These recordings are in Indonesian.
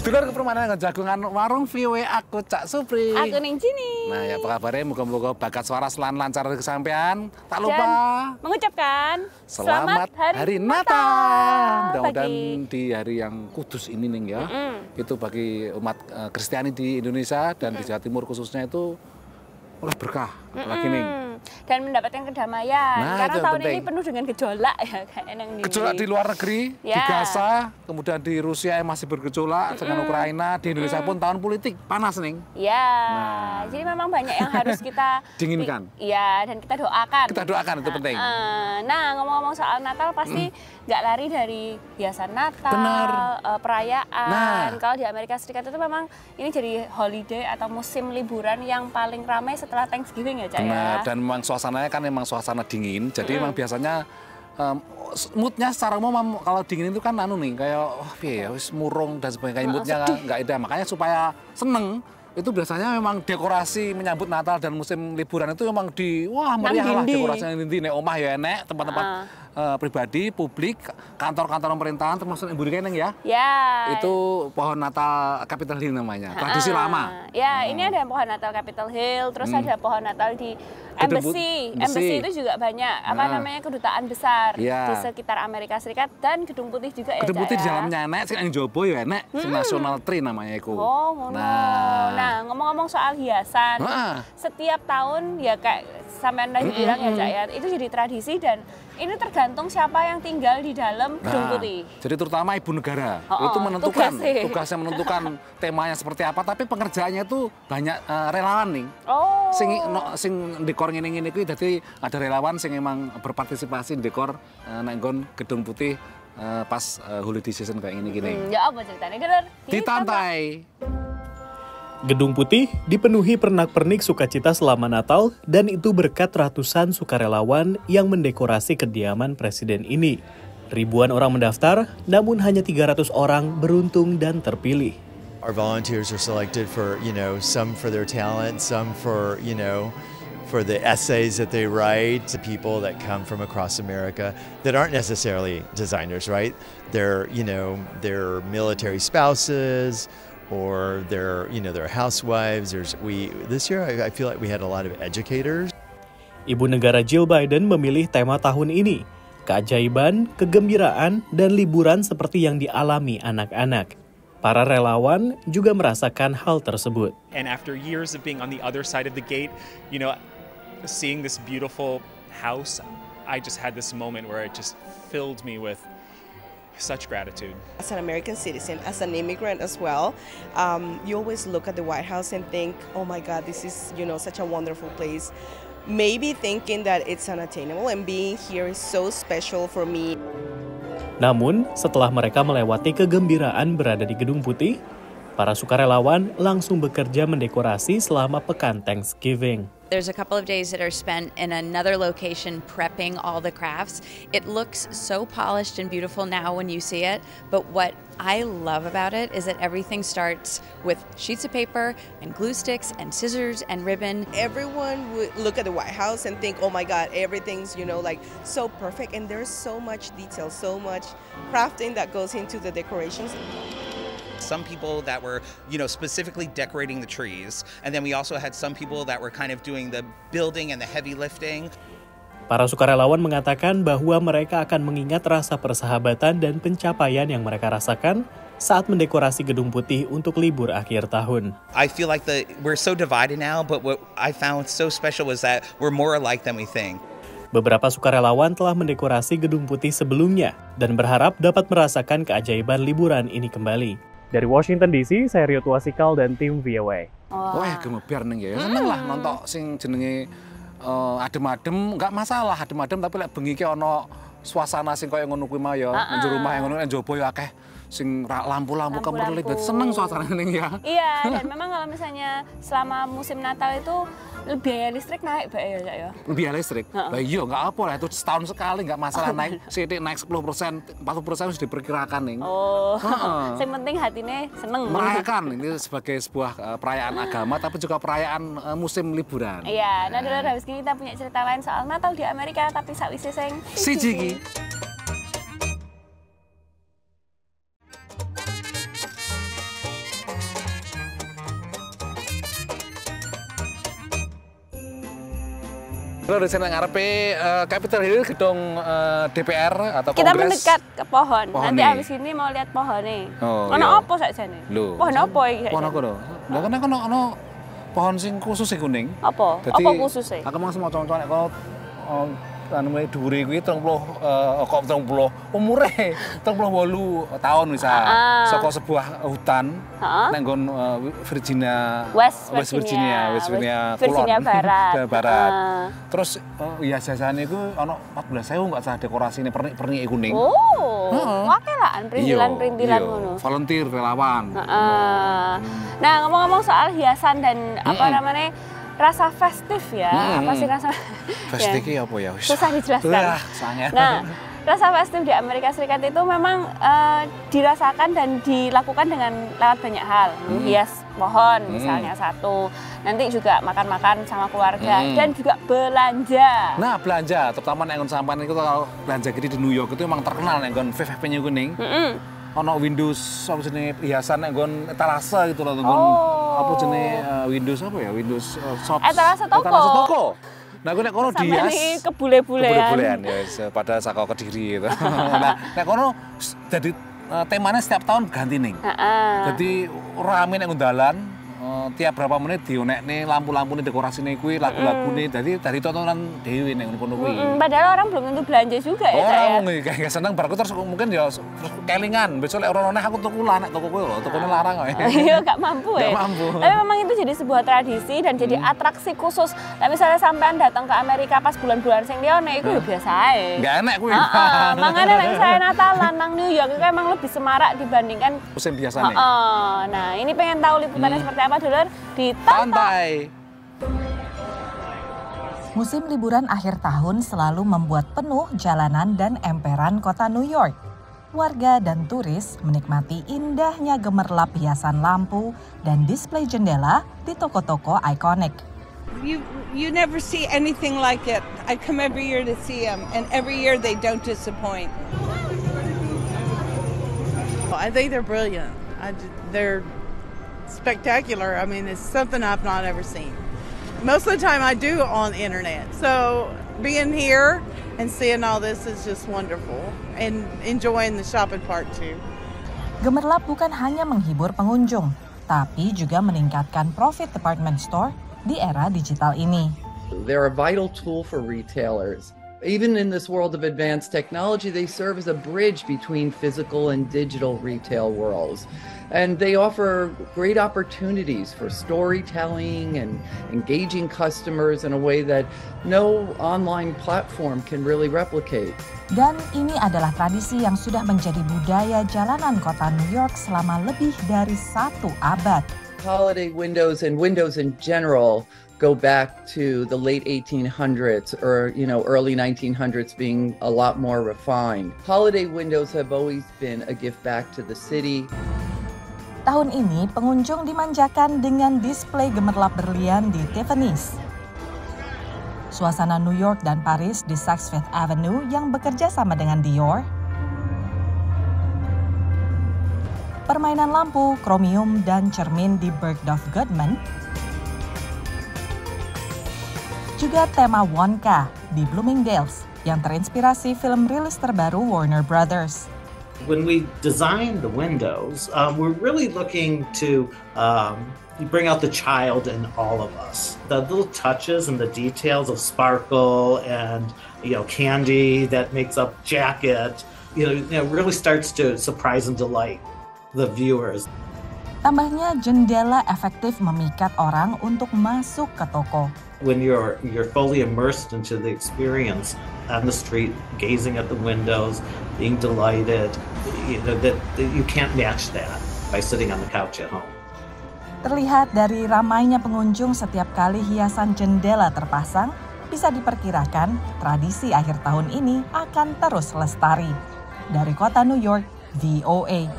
Dulur permainan jagungan warung VW aku Cak Supri. Aku ning sini. Nah, ya apa kabarnya? Moga-moga bakat suara selan lancar kesampean. Tak lupa Dan mengucapkan selamat hari Natal. Mudah-mudahan di hari yang kudus ini nih ya. Itu bagi umat Kristiani di Indonesia dan di Jawa Timur khususnya itu oleh berkah apalagi nih. Dan mendapatkan kedamaian. Nah, karena tahun penting. ini penuh dengan gejolak ya kayak Gejolak di luar negeri, ya. Di Gaza, kemudian di Rusia yang masih bergejolak dengan Ukraina, di Indonesia pun tahun politik panas nih. Ya, Nah. jadi memang banyak yang harus kita dinginkan. Iya, dan kita doakan. Kita doakan itu penting. Nah, ngomong-ngomong soal Natal pasti nggak lari dari hiasan Natal, Benar. Perayaan. Nah. Kalau di Amerika Serikat itu memang ini jadi holiday atau musim liburan yang paling ramai setelah Thanksgiving ya, Cak Benar, ya. dan memang suasananya kan memang suasana dingin, jadi memang biasanya moodnya secara umum kalau dingin itu kan anu nih, kayak wah ya wis murung dan sebagainya, moodnya nggak ada. Makanya supaya seneng, itu biasanya memang dekorasi menyambut Natal dan musim liburan itu memang wah meriah lah dekorasinya di nek omah ya enek, tempat-tempat pribadi, publik, kantor-kantor pemerintahan termasuk Ibu Keneng ya. Ya. Itu pohon Natal Capitol Hill namanya, tradisi lama. Ya, ini ada pohon Natal Capitol Hill, terus ada pohon Natal di Embassy. Embassy itu juga banyak namanya kedutaan besar di sekitar Amerika Serikat dan Gedung Putih juga ya. Gedung Putih Cak, di dalamnya enek, sing ning jowo ya enek, sing National Tree namanya iku. Oh, ngono. Nah, ngomong-ngomong soal hiasan, setiap tahun ya kayak sampean tadi bilang ya, Cak ya, itu jadi tradisi dan ini tergantung siapa yang tinggal di dalam Gedung Putih. Jadi terutama ibu negara itu menentukan tugasnya menentukan temanya seperti apa, tapi pengerjaannya itu banyak relawan nih. Oh. Sing dekor ngene-ngene kuwi dadi ada relawan sing emang berpartisipasi dekor nang Gedung Putih pas holiday season kayak gini-gini. Ya apa ceritanya, Dulur? Ditantai. Gedung Putih dipenuhi pernak-pernik sukacita selama Natal dan itu berkat ratusan sukarelawan yang mendekorasi kediaman presiden ini. Ribuan orang mendaftar, namun hanya 300 orang beruntung dan terpilih. Our volunteers are selected for, some for their talent, some for, for the essays that they write, to people that come from across America that aren't necessarily designers, right? They're military spouses, or their housewives. This year I feel like we had a lot of educators. Ibu negara Jill Biden memilih tema tahun ini, keajaiban, kegembiraan, dan liburan seperti yang dialami anak-anak. Para relawan juga merasakan hal tersebut. And after years of being on the other side of the gate, seeing this beautiful house, I just had this moment where it just filled me with such gratitude. As an American citizen, as an immigrant as well, you always look at the White House and think, oh my God, this is, such a wonderful place. Maybe thinking that it's unattainable, and being here is so special for me. Namun, setelah mereka melewati kegembiraan berada di Gedung Putih, para sukarelawan langsung bekerja mendekorasi selama pekan Thanksgiving. There's a couple of days that are spent in another location prepping all the crafts. It looks so polished and beautiful now when you see it, but what I love about it is that everything starts with sheets of paper and glue sticks and scissors and ribbon. Everyone would look at the White House and think, oh my God, everything's, so perfect, and there's so much detail, so much crafting that goes into the decorations. Some people that were, specifically decorating the trees, and then we also had some people that were kind of doing the building and the heavy lifting. Para sukarelawan mengatakan bahwa mereka akan mengingat rasa persahabatan dan pencapaian yang mereka rasakan saat mendekorasi Gedung Putih untuk libur akhir tahun. I feel like we're so divided now, but what I found so special was that we're more alike than we think. Beberapa sukarelawan telah mendekorasi Gedung Putih sebelumnya dan berharap dapat merasakan keajaiban liburan ini kembali. Dari Washington DC, saya Rio Tuasikal dan tim VOA. Wah, gemebar ning ya. Seneng lah nonton sing jenenge adem-adem, enggak masalah adem-adem, tapi lek bengi ki ono suasana sing koyo ngono kuwi mah ya. Nang rumah yang ngono nang jowo ya akeh sing lampu-lampu kemerlip, seneng suasana ning ya. Iya, dan memang kalau misalnya selama musim Natal itu biaya listrik naik Mbak ya? Biaya listrik? Lah iya nggak apa lah, itu setahun sekali nggak masalah naik. Sithik naik 10%, 40% sudah diperkirakan nih. Oh, yang penting hatinya seneng. Merayakan, ini sebagai sebuah perayaan agama tapi juga perayaan musim liburan. Iya, nah dulu habis ini kita punya cerita lain soal Natal di Amerika, tapi sakwise sing siji. Kalau di sana ngarepe Capitol Hill, gedung DPR atau Kita Kongres. mendekat ke pohon. Nanti nih. abis ini mau lihat pohon nih. Oh, Ono iya. apa sakjane? Lho. Pohon apa iki? Pohon apa lho? Lah kan ono pohon sing khusus sing kuning. Apa? Dadi, Apa khususnya? Aku mau semua contoh nek kok anu mulai dhuwure kuwi 30 umure 38 tahun misal. Saka sebuah hutan nang nggon West Virginia Kulon. Barat. Barat. Terus hias-hiasane iku ono 14.000 enggak salah dekorasine pernik-pernik kuning. Oh. Wakelaan perintilan-perintilan ngono. Volunteer relawan. Nah, ngomong-ngomong soal hiasan dan apa namanya? Rasa festif ya, apa sih rasa festif ya. Apa ya? Susah dijelaskan. Nah, rasa festif di Amerika Serikat itu memang dirasakan dan dilakukan dengan lewat banyak hal. Hias pohon misalnya satu, nanti juga makan-makan sama keluarga dan juga belanja. Nah, belanja, terutama nenggon sampean itu kalau belanja gede di New York itu memang terkenal nenggon VVP-nya kuning. Ono Windows apa jenenge hiasan nenggon etalase gitu loh, apa jenenge Windows apa ya? Windows shop. Etalase toko. Nah, nek kono dihias kebule-bulean ya pada saka Kediri gitu. Nah, nek kono jadi temanya setiap tahun ganti ning. Jadi rame nek dalan tiap berapa menit dionekne lampu-lampune dekorasine kuwi lagu-lagune dari tontonan dhewe ning kono kuwi. Padahal orang belum tentu belanja juga ya. Orang kayak seneng bar terus mungkin ya terus kelingan besok lek ora neh aku tuku lah nek toko kuwi lho, tokone larang kok. Iya gak mampu ya. Gak mampu. Tapi memang itu jadi sebuah tradisi dan jadi atraksi khusus. Nah, misalnya sampean datang ke Amerika pas bulan-bulan sing liyane iku ya biasa ae. Gak enak kuwi. Makanya nek saya Natalan nang New York itu emang lebih semarak dibandingkan musim biasanya. Nah, ini pengen tahu liputannya seperti apa dulu di Pantai. Musim liburan akhir tahun selalu membuat penuh jalanan dan emperan kota New York. Warga dan turis menikmati indahnya gemerlap hiasan lampu dan display jendela di toko-toko ikonik. You never see anything like it. I come every year to see them, and every year they don't disappoint. I think they're brilliant. They're spectacular. I mean, it's something I've not ever seen. Most of the time I do on the internet. So being here and seeing all this is just wonderful and enjoying the shopping part too. Gemerlap bukan hanya menghibur pengunjung, tapi juga meningkatkan profit department store di era digital ini. They're a vital tool for retailers. Even in this world of advanced technology, they serve as a bridge between physical and digital retail worlds. And they offer great opportunities for storytelling and engaging customers in a way that no online platform can really replicate. Dan ini adalah tradisi yang sudah menjadi budaya jalanan kota New York selama lebih dari 1 abad. Holiday windows and windows in general go back to the late 1800s or, early 1900s being a lot more refined. Holiday windows have always been a gift back to the city. Tahun ini pengunjung dimanjakan dengan display gemerlap berlian di Tiffany's. Suasana New York dan Paris di Saks Fifth Avenue yang bekerja sama dengan Dior. Permainan lampu, kromium, dan cermin di Bergdorf Goodman. Juga tema Wonka di Bloomingdale's yang terinspirasi film rilis terbaru Warner Brothers. When we design the windows, we're really looking to bring out the child in all of us. The little touches and the details of sparkle and candy that makes up jacket, really starts to surprise and delight the viewers. Tambahnya jendela efektif memikat orang untuk masuk ke toko. When you're fully immersed into the experience on the street, gazing at the windows, being delighted, that you can't match that by sitting on the couch at home. Terlihat dari ramainya pengunjung setiap kali hiasan jendela terpasang, bisa diperkirakan tradisi akhir tahun ini akan terus lestari. Dari kota New York, VOA.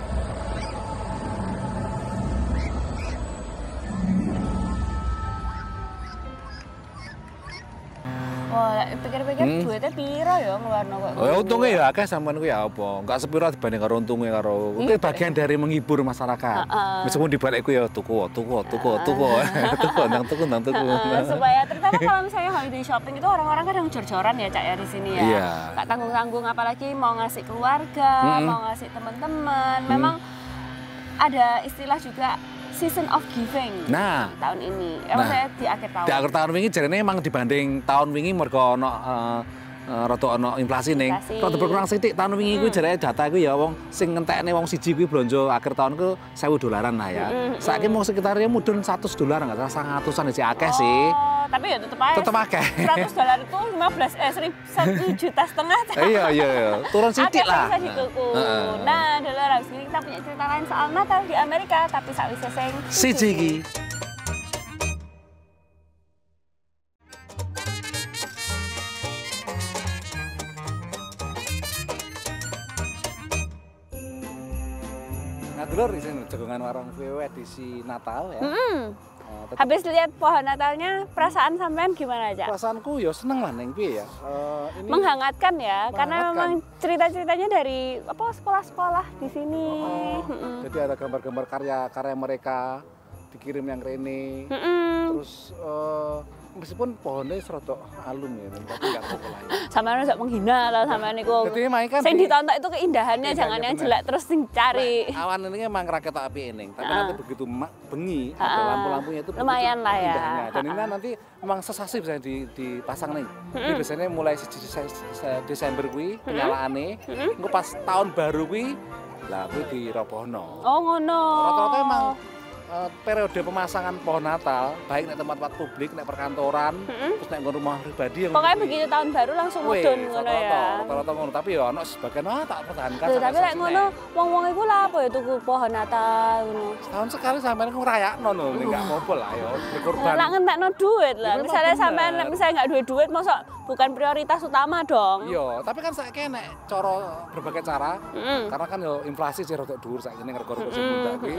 Wah, dipikir-pikir duitnya piro ya ngeluarno kok. Untungnya ya akeh sampean kuwi ya apa? Enggak sepiro dibanding karo untungnya karo. Kuwi bagian dari menghibur masyarakat. Meskipun dibalik ku ya tuku. Supaya terutama kalau misalnya holiday shopping itu orang-orang kadang jor-joran ya Cak ya di sini ya. Iya. Enggak tanggung-tanggung apalagi mau ngasih keluarga, mau ngasih teman-teman. Memang ada istilah juga season of giving tahun ini. Maksudnya di akhir tahun. Di akhir tahun wingi jarene emang dibanding tahun wingi mergo ono rada ono inflasi ning. Rada berkurang sithik tahun wingi kuwi jarene data kuwi ya wong sing ngentekne wong siji kuwi blonjo akhir tahun ku $1.000 lah ya. Saiki mau sekitarnya mudun $100 enggak salah 100-an sih akeh sih. Tapi ya tetep aja. Tetep akeh. $100 itu 1,5 juta. Iya. Turun sithik lah. Bisa dikuku. Nah, Dolar habis ini kita punya cerita lain soal Natal di Amerika, tapi sakwise sing siji iki. Nah, Dulur di sini jagongan warung VW edisi Natal ya. Habis lihat pohon Natalnya, perasaan sampean gimana aja? Perasaanku ya seneng lah neng piye ya. Ini menghangatkan ya, karena memang cerita-ceritanya dari sekolah-sekolah di sini. Jadi ada gambar-gambar karya mereka dikirim yang rene. Terus meskipun pohonnya serotok alum ya, tapi nggak apa-apa lah. Sampean nggak menghina lah sampean niku. Sing ditonton itu keindahannya, jangan yang jelek terus cari. Awan ini emang raket api ini, tapi nanti begitu bengi ada lampu-lampunya itu lumayan lah ya. Dan ini nanti memang sesasi bisa dipasang nih. Ini biasanya mulai Desember kuwi penyalaane, engko pas tahun baru kuwi lah kuwi dirobohno. Oh ngono. Rata-rata emang periode pemasangan pohon Natal, baik di tempat-tempat publik, di perkantoran, terus di rumah pribadi. Pokoknya begitu tahun baru langsung mudun ngono ya. Rata-rata ngono, tapi ya ono sebagian tak pertahankan. Tapi lek ngono, wong-wong iku lha apa ya tuku pohon Natal ngono. Setahun sekali sampean ngrayakno lho, enggak apa-apa lah ya, berkorban. Lah ngentekno duit lah. Misalnya sampean enggak duit mosok bukan prioritas utama dong. Iya, tapi kan saiki nek cara berbagai cara, karena kan yo inflasi sih rada dhuwur saiki ning rego-rego sing muda kuwi.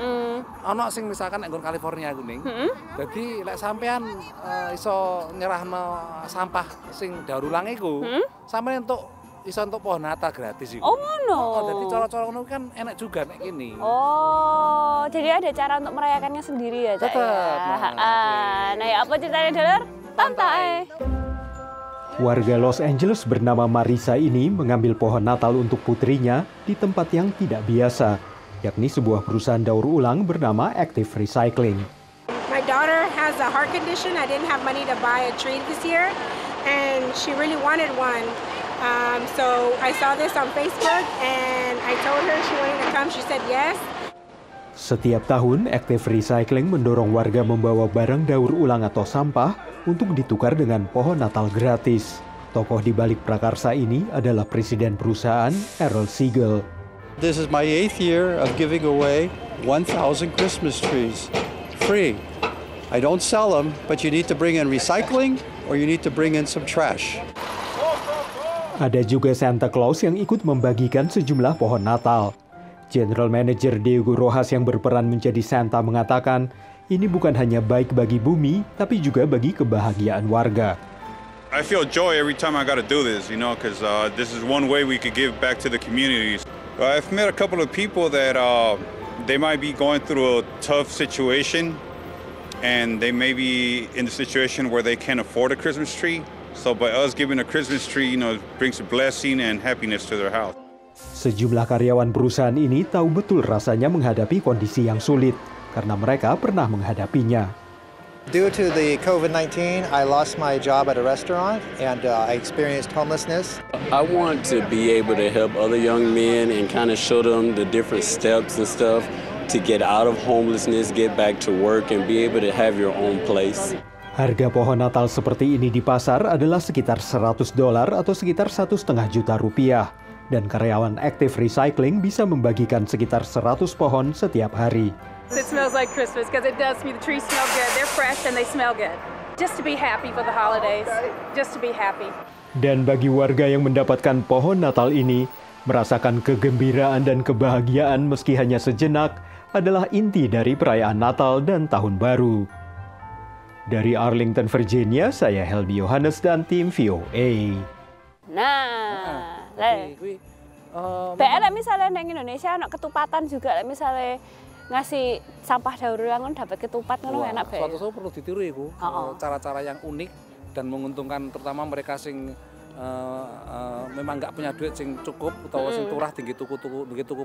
Ono sing misalkan nek California kuning. Jadi lek sampean iso nyerahno sampah sing daur ulang iku, sampean iso entuk pohon Natal gratis iku. Oh ngono. Jadi cara-cara ngono kan enak juga nek kene. Oh, jadi ada cara untuk merayakannya sendiri ya, Cak. Tetep. Nah, ya apa ceritanya Dolar? Tonton. Warga Los Angeles bernama Marisa ini mengambil pohon Natal untuk putrinya di tempat yang tidak biasa, yakni sebuah perusahaan daur ulang bernama Active Recycling. My daughter has a heart condition. I didn't have money to buy a tree this year, and she really wanted one. So I saw this on Facebook, and I told her she wanted to come. She said yes. Setiap tahun, Active Recycling mendorong warga membawa barang daur ulang atau sampah untuk ditukar dengan pohon Natal gratis. Tokoh di balik prakarsa ini adalah presiden perusahaan, Errol Siegel. This is my 8th year of giving away 1,000 Christmas trees, free. I don't sell them, but you need to bring in recycling or you need to bring in some trash. Ada juga Santa Claus yang ikut membagikan sejumlah pohon Natal. General Manager Diego Rojas yang berperan menjadi Santa mengatakan, ini bukan hanya baik bagi bumi, tapi juga bagi kebahagiaan warga. I feel joy every time I got to do this, because this is one way we could give back to the communities. I've met a couple of people that they might be going through a tough situation, and they may be in the situation where they can't afford a Christmas tree. So by us giving a Christmas tree, brings a blessing and happiness to their house. Sejumlah karyawan perusahaan ini tahu betul rasanya menghadapi kondisi yang sulit, karena mereka pernah menghadapinya. Due to the COVID-19, I lost my job at a restaurant and I experienced homelessness. I want to be able to help other young men and kind of show them the different steps and stuff to get out of homelessness, get back to work and be able to have your own place. Harga pohon Natal seperti ini di pasar adalah sekitar $100 atau sekitar $1,5 juta. Dan karyawan Active Recycling bisa membagikan sekitar 100 pohon setiap hari. It smells like Christmas because it does. The trees smell good. They're fresh and they smell good. Just to be happy for the holidays. Just to be happy. Dan bagi warga yang mendapatkan pohon Natal ini, merasakan kegembiraan dan kebahagiaan meski hanya sejenak adalah inti dari perayaan Natal dan Tahun Baru. Dari Arlington, Virginia, saya Helmi Yohanes dan tim VOA. Nah, misalnya di Indonesia anak ketupatan juga, misalnya ngasih sampah daur ulang dapat ketupat ngono enak bae. Suatu perlu ditiru iku. Cara-cara yang unik dan menguntungkan terutama mereka sing memang nggak punya duit sing cukup atau sing turah tinggi tuku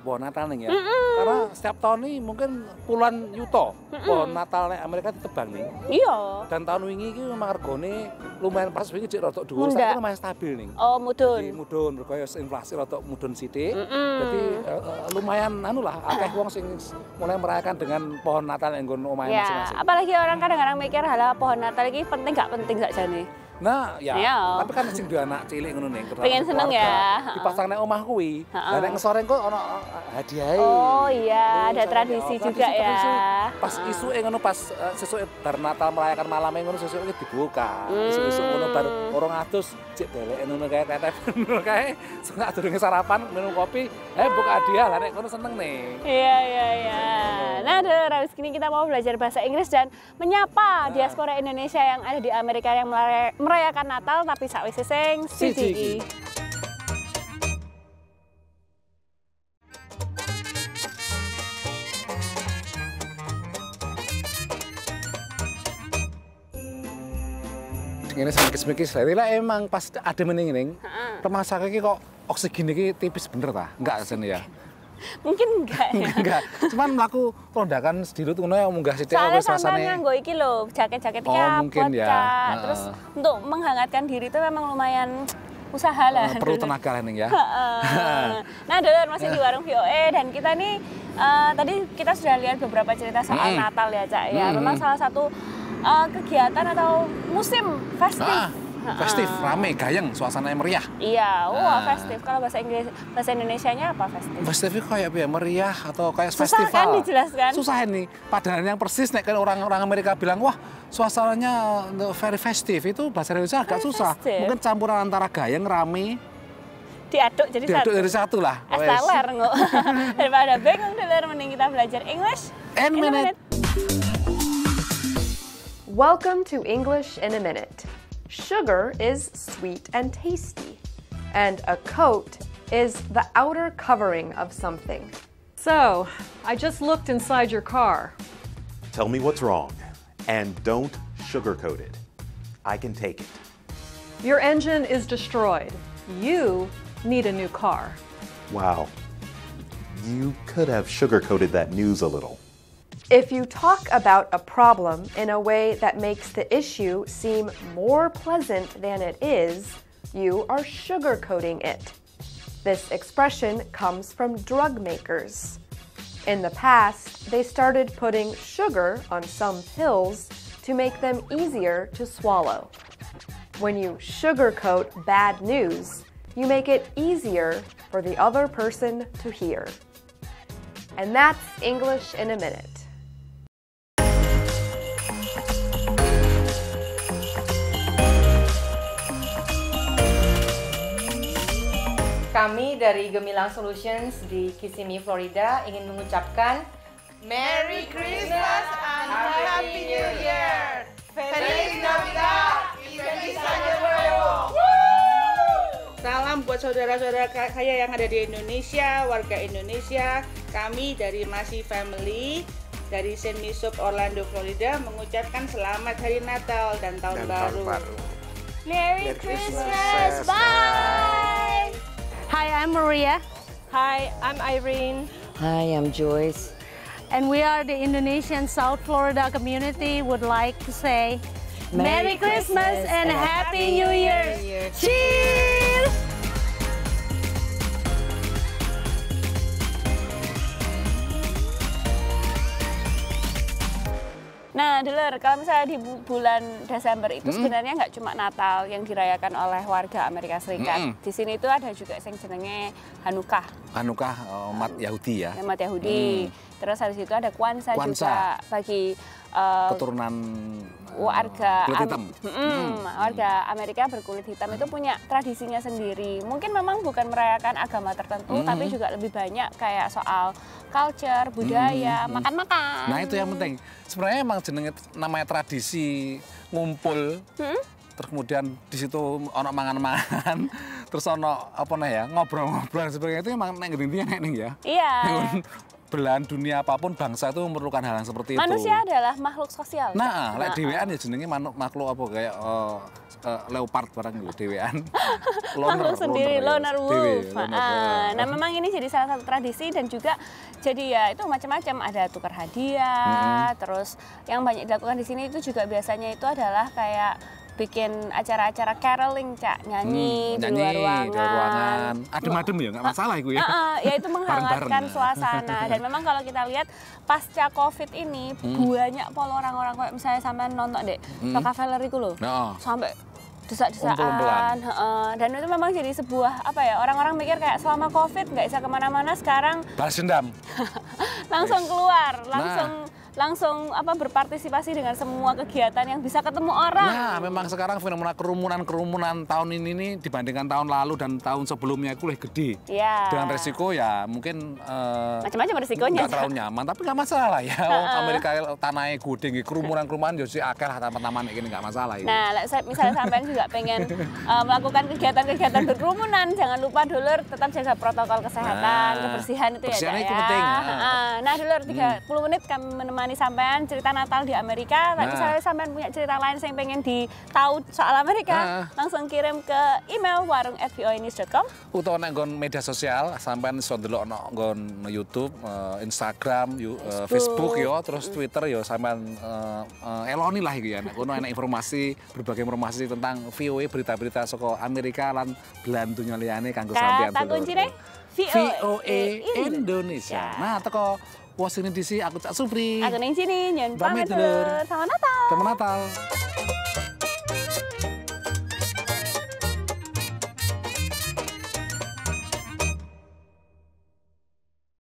pohon Natal nih ya. Karena setiap tahun nih mungkin puluhan yuto pohon Natal nih Amerika ditebang nih. Iya. Dan tahun wingi iki memang regane lumayan pas wingi cek rotok dhuwur, saiki lumayan stabil nih. Oh, mudun. Jadi mudun berkaya inflasi rotok mudun sithik. Jadi lumayan akeh wong sing mulai merayakan dengan pohon Natal yang nggon omahe masing-masing. Apalagi orang kadang-kadang mikir hal pohon Natal iki penting gak penting sakjane. Nah, tapi kan sing duwe anak cilik ngono ning pengen seneng ya. Dipasang ning omah kuwi. Lah nek ngesore kok ono hadiah. Oh iya, ada tradisi juga ya. Pas isuke ngono pas sesuke bar Natal merayakan malame ngono sesuke dibuka. Isu-isu ngono bar 200 cek deleke ngono kae tetep ngono kae. Sak durunge sarapan minum kopi, buka hadiah lah nek ngono seneng nih. Iya. Nah, habis ini kita mau belajar bahasa Inggris dan menyapa diaspora Indonesia yang ada di Amerika yang merayakan Natal tapi sakwise sing siji. Ini semikis-mikis lah emang pas ada mending rumah sakit iki kok oksigen iki tipis bener ta? Enggak sini ya. Mungkin enggak ya. Enggak. Cuman mlaku rondakan sedikit ngono ya munggah sithik wis rasane. Soalnya nganggo iki lho, jaket-jaket iki mungkin ya. Terus untuk menghangatkan diri itu memang lumayan usaha lah. Perlu tenaga lah ning ya. Nah, Dulur masih di warung VOA dan kita nih tadi kita sudah lihat beberapa cerita soal Natal ya, Cak ya. Memang salah satu kegiatan atau musim festif. Festif, rame, gayeng, suasananya meriah. Iya, festif. Kalau bahasa Indonesianya apa festif? Festif itu kayak meriah atau kayak susah festival. Susah kan dijelaskan? Susah ini. Padahal yang persis nek kan orang Amerika bilang, wah suasananya very festive, itu bahasa Indonesia agak susah. Mungkin campuran antara gayeng, rame, diaduk jadi satu lah. Esteller kok. Daripada bingung Dulur, mending kita belajar English in a minute. Welcome to English in a Minute. Sugar is sweet and tasty, and a coat is the outer covering of something. So, I just looked inside your car. Tell me what's wrong, and don't sugarcoat it. I can take it. Your engine is destroyed. You need a new car. Wow. You could have sugarcoated that news a little. If you talk about a problem in a way that makes the issue seem more pleasant than it is, you are sugarcoating it. This expression comes from drug makers. In the past, they started putting sugar on some pills to make them easier to swallow. When you sugarcoat bad news, you make it easier for the other person to hear. And that's English in a Minute. Kami dari Gemilang Solutions di Kissimmee, Florida ingin mengucapkan Merry Christmas and Happy New Year! Feliz Navidad y Feliz Año Nuevo! Salam buat saudara-saudara saya yang ada di Indonesia, warga Indonesia. Kami dari Masi Family dari St. Misop, Orlando, Florida mengucapkan selamat Hari Natal dan Tahun Baru. Merry Christmas! Bye! Hi, I'm Maria. Hi, I'm Irene. Hi, I'm Joyce. And we are the Indonesian South Florida community would like to say Merry Christmas and Happy New Year. Cheers! Nah, Dulur, kalau misalnya di bulan Desember itu sebenarnya nggak cuma Natal yang dirayakan oleh warga Amerika Serikat. Di sini itu ada juga yang jenenge Hanukkah. Hanukkah umat Yahudi ya. Umat Yahudi. Terus habis itu ada Kwanzaa juga bagi keturunan warga kulit hitam. Warga Amerika berkulit hitam itu punya tradisinya sendiri. Mungkin memang bukan merayakan agama tertentu, tapi juga lebih banyak kayak soal culture, budaya, makan-makan. Nah itu yang penting. Sebenarnya emang jenenge namanya tradisi ngumpul. Terus kemudian di situ ono mangan-mangan, terus ono apa nih ya ngobrol-ngobrol sebagainya itu emang neng intinya ning ya. Iya. Belahan dunia apapun bangsa itu memerlukan hal yang seperti itu. Manusia adalah makhluk sosial. Nah, lek dhewean ya jenenge makhluk apa kayak leopard barang gitu dhewean. Makhluk sendiri, loner wolf. Nah, memang ini jadi salah satu tradisi dan juga jadi ya itu macam-macam, ada tukar hadiah, terus yang banyak dilakukan di sini itu juga biasanya itu adalah kayak bikin acara-acara caroling, Cak, nyanyi di luar ruangan. Adem-adem ya, nggak masalah itu ya. Ya itu menghangatkan suasana. Dan memang kalau kita lihat pasca COVID ini banyak pola orang-orang kayak misalnya sampai nonton deh Rockefeller itu loh, sampai desak-desakan. Dan itu memang jadi sebuah apa ya, orang-orang mikir kayak selama COVID nggak bisa kemana-mana, sekarang balas dendam. langsung keluar, langsung apa berpartisipasi dengan semua kegiatan yang bisa ketemu orang. Nah, memang sekarang fenomena kerumunan tahun ini nih dibandingkan tahun lalu dan tahun sebelumnya itu lebih gede. Iya. Dengan resiko ya mungkin macam-macam resikonya. Nggak terlalu nyaman, tapi nggak masalah ya. Amerika tanahnya gede, kerumunan jadi akeh lah taman-taman ini nggak masalah. Nah, misalnya sampean juga pengen melakukan kegiatan-kegiatan berkerumunan, jangan lupa dulur tetap jaga protokol kesehatan, kebersihan itu ya. Itu penting. Nah, dulur 30 menit kami menemani sampean cerita Natal di Amerika. Misalnya sampean punya cerita lain yang pengen ditahu soal Amerika, langsung kirim ke email warung@voanews.com. Utawa nek nggon media sosial, sampean iso ndelok nggon YouTube, Instagram, Facebook yo, terus Twitter yo, sampean eloni lah iki ya. Nek ono enak informasi, berbagai informasi tentang VOA, berita-berita saka Amerika lan belahan dunya liyane kanggo sampean. Kata kuncine VOA Indonesia. Nah, teko Washington DC, aku Cak Supri. Aku ning sini, nyen pamit dulur. Selamat Natal. Selamat Natal.